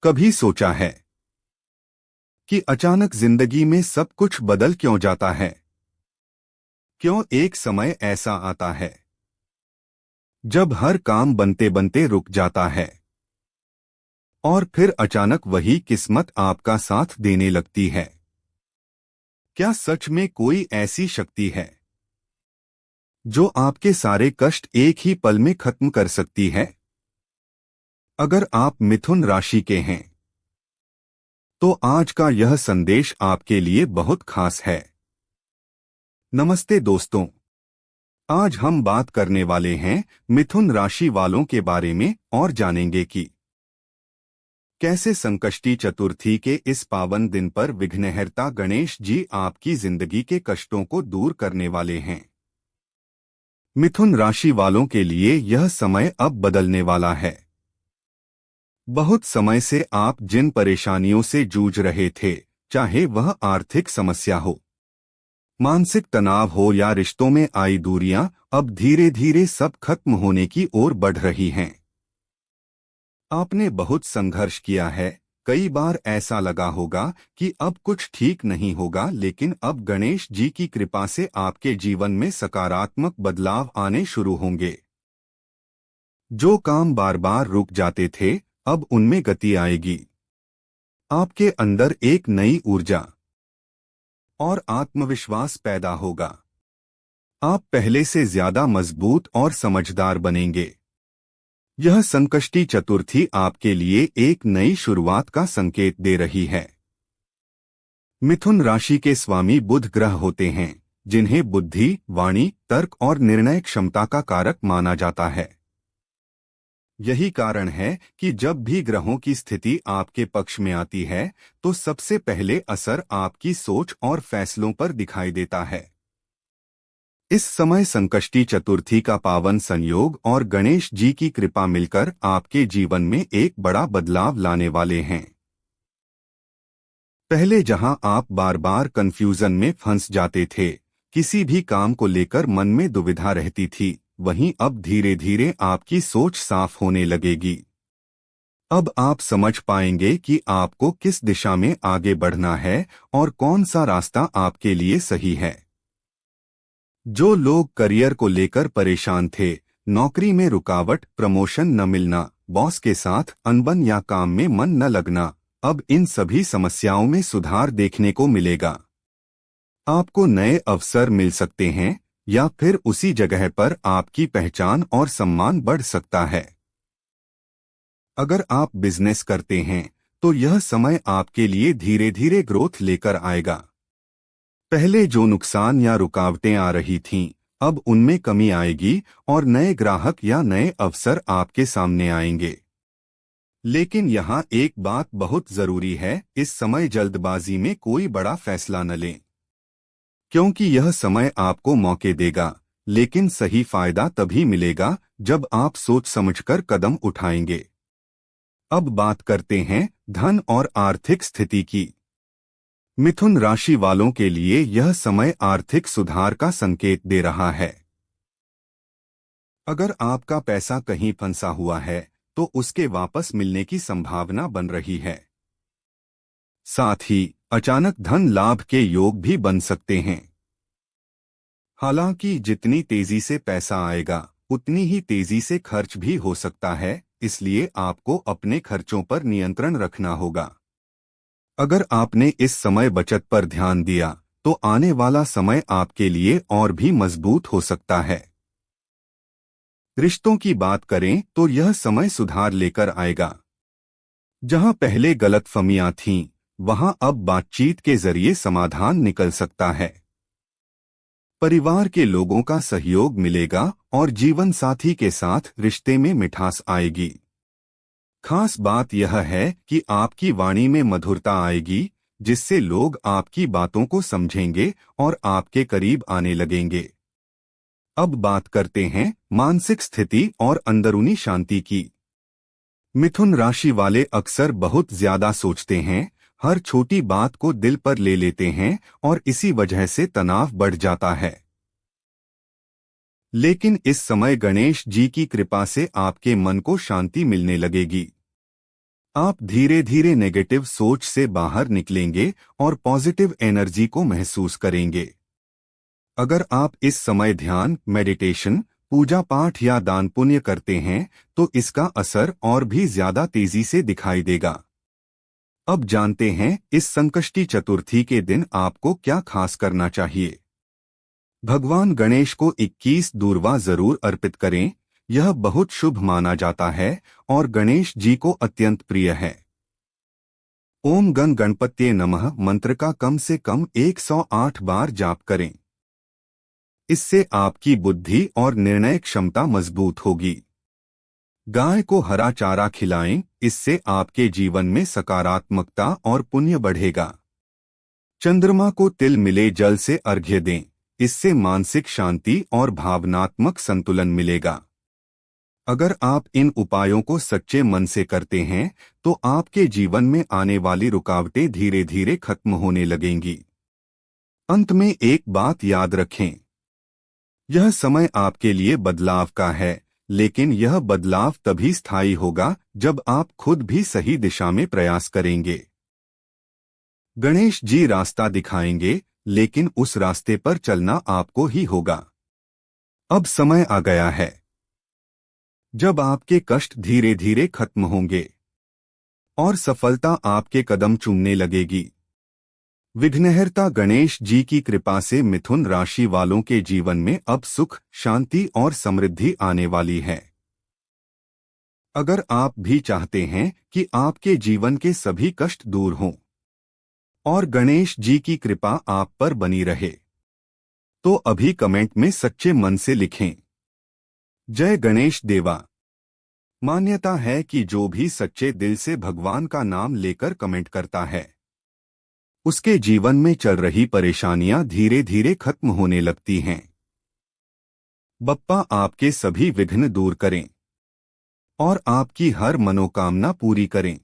कभी सोचा है कि अचानक जिंदगी में सब कुछ बदल क्यों जाता है? क्यों एक समय ऐसा आता है जब हर काम बनते बनते रुक जाता है और फिर अचानक वही किस्मत आपका साथ देने लगती है? क्या सच में कोई ऐसी शक्ति है जो आपके सारे कष्ट एक ही पल में खत्म कर सकती है? अगर आप मिथुन राशि के हैं तो आज का यह संदेश आपके लिए बहुत खास है। नमस्ते दोस्तों, आज हम बात करने वाले हैं मिथुन राशि वालों के बारे में और जानेंगे कि कैसे संकष्टी चतुर्थी के इस पावन दिन पर विघ्नहर्ता गणेश जी आपकी जिंदगी के कष्टों को दूर करने वाले हैं। मिथुन राशि वालों के लिए यह समय अब बदलने वाला है। बहुत समय से आप जिन परेशानियों से जूझ रहे थे, चाहे वह आर्थिक समस्या हो, मानसिक तनाव हो या रिश्तों में आई दूरियां, अब धीरे धीरे सब खत्म होने की ओर बढ़ रही हैं। आपने बहुत संघर्ष किया है। कई बार ऐसा लगा होगा कि अब कुछ ठीक नहीं होगा, लेकिन अब गणेश जी की कृपा से आपके जीवन में सकारात्मक बदलाव आने शुरू होंगे। जो काम बार बार रुक जाते थे, अब उनमें गति आएगी। आपके अंदर एक नई ऊर्जा और आत्मविश्वास पैदा होगा। आप पहले से ज्यादा मजबूत और समझदार बनेंगे। यह संकष्टी चतुर्थी आपके लिए एक नई शुरुआत का संकेत दे रही है। मिथुन राशि के स्वामी बुध ग्रह होते हैं, जिन्हें बुद्धि, वाणी, तर्क और निर्णय क्षमता का कारक माना जाता है। यही कारण है कि जब भी ग्रहों की स्थिति आपके पक्ष में आती है, तो सबसे पहले असर आपकी सोच और फैसलों पर दिखाई देता है। इस समय संकष्टी चतुर्थी का पावन संयोग और गणेश जी की कृपा मिलकर आपके जीवन में एक बड़ा बदलाव लाने वाले हैं। पहले जहां आप बार बार कंफ्यूजन में फंस जाते थे, किसी भी काम को लेकर मन में दुविधा रहती थी, वहीं अब धीरे धीरे आपकी सोच साफ होने लगेगी। अब आप समझ पाएंगे कि आपको किस दिशा में आगे बढ़ना है और कौन सा रास्ता आपके लिए सही है। जो लोग करियर को लेकर परेशान थे, नौकरी में रुकावट, प्रमोशन न मिलना, बॉस के साथ अनबन या काम में मन न लगना, अब इन सभी समस्याओं में सुधार देखने को मिलेगा। आपको नए अवसर मिल सकते हैं या फिर उसी जगह पर आपकी पहचान और सम्मान बढ़ सकता है। अगर आप बिजनेस करते हैं तो यह समय आपके लिए धीरे धीरे ग्रोथ लेकर आएगा। पहले जो नुकसान या रुकावटें आ रही थीं, अब उनमें कमी आएगी और नए ग्राहक या नए अवसर आपके सामने आएंगे। लेकिन यहाँ एक बात बहुत जरूरी है, इस समय जल्दबाजी में कोई बड़ा फैसला न लें, क्योंकि यह समय आपको मौके देगा, लेकिन सही फायदा तभी मिलेगा जब आप सोच समझकर कदम उठाएंगे। अब बात करते हैं धन और आर्थिक स्थिति की। मिथुन राशि वालों के लिए यह समय आर्थिक सुधार का संकेत दे रहा है। अगर आपका पैसा कहीं फंसा हुआ है तो उसके वापस मिलने की संभावना बन रही है। साथ ही अचानक धन लाभ के योग भी बन सकते हैं। हालांकि जितनी तेजी से पैसा आएगा, उतनी ही तेजी से खर्च भी हो सकता है, इसलिए आपको अपने खर्चों पर नियंत्रण रखना होगा। अगर आपने इस समय बचत पर ध्यान दिया तो आने वाला समय आपके लिए और भी मजबूत हो सकता है। रिश्तों की बात करें तो यह समय सुधार लेकर आएगा। जहां पहले गलतफहमियां थीं, वहां अब बातचीत के जरिए समाधान निकल सकता है। परिवार के लोगों का सहयोग मिलेगा और जीवन साथी के साथ रिश्ते में मिठास आएगी। खास बात यह है कि आपकी वाणी में मधुरता आएगी, जिससे लोग आपकी बातों को समझेंगे और आपके करीब आने लगेंगे। अब बात करते हैं मानसिक स्थिति और अंदरूनी शांति की। मिथुन राशि वाले अक्सर बहुत ज्यादा सोचते हैं, हर छोटी बात को दिल पर ले लेते हैं और इसी वजह से तनाव बढ़ जाता है। लेकिन इस समय गणेश जी की कृपा से आपके मन को शांति मिलने लगेगी। आप धीरे धीरे नेगेटिव सोच से बाहर निकलेंगे और पॉजिटिव एनर्जी को महसूस करेंगे। अगर आप इस समय ध्यान, मेडिटेशन, पूजा पाठ या दान पुण्य करते हैं तो इसका असर और भी ज्यादा तेजी से दिखाई देगा। अब जानते हैं इस संकष्टी चतुर्थी के दिन आपको क्या खास करना चाहिए। भगवान गणेश को 21 दूर्वा जरूर अर्पित करें। यह बहुत शुभ माना जाता है और गणेश जी को अत्यंत प्रिय है। ओम गण गणपत्ये नमः मंत्र का कम से कम 108 बार जाप करें। इससे आपकी बुद्धि और निर्णय क्षमता मजबूत होगी। गाय को हरा चारा खिलाएं, इससे आपके जीवन में सकारात्मकता और पुण्य बढ़ेगा। चंद्रमा को तिल मिले जल से अर्घ्य दें, इससे मानसिक शांति और भावनात्मक संतुलन मिलेगा। अगर आप इन उपायों को सच्चे मन से करते हैं तो आपके जीवन में आने वाली रुकावटें धीरे धीरे खत्म होने लगेंगी। अंत में एक बात याद रखें, यह समय आपके लिए बदलाव का है, लेकिन यह बदलाव तभी स्थायी होगा जब आप खुद भी सही दिशा में प्रयास करेंगे। गणेश जी रास्ता दिखाएंगे, लेकिन उस रास्ते पर चलना आपको ही होगा। अब समय आ गया है जब आपके कष्ट धीरे धीरे खत्म होंगे और सफलता आपके कदम चूमने लगेगी। विघ्नहर्ता गणेश जी की कृपा से मिथुन राशि वालों के जीवन में अब सुख, शांति और समृद्धि आने वाली है। अगर आप भी चाहते हैं कि आपके जीवन के सभी कष्ट दूर हों और गणेश जी की कृपा आप पर बनी रहे, तो अभी कमेंट में सच्चे मन से लिखें, जय गणेश देवा। मान्यता है कि जो भी सच्चे दिल से भगवान का नाम लेकर कमेंट करता है, उसके जीवन में चल रही परेशानियां धीरे धीरे खत्म होने लगती हैं। बप्पा आपके सभी विघ्न दूर करें और आपकी हर मनोकामना पूरी करें।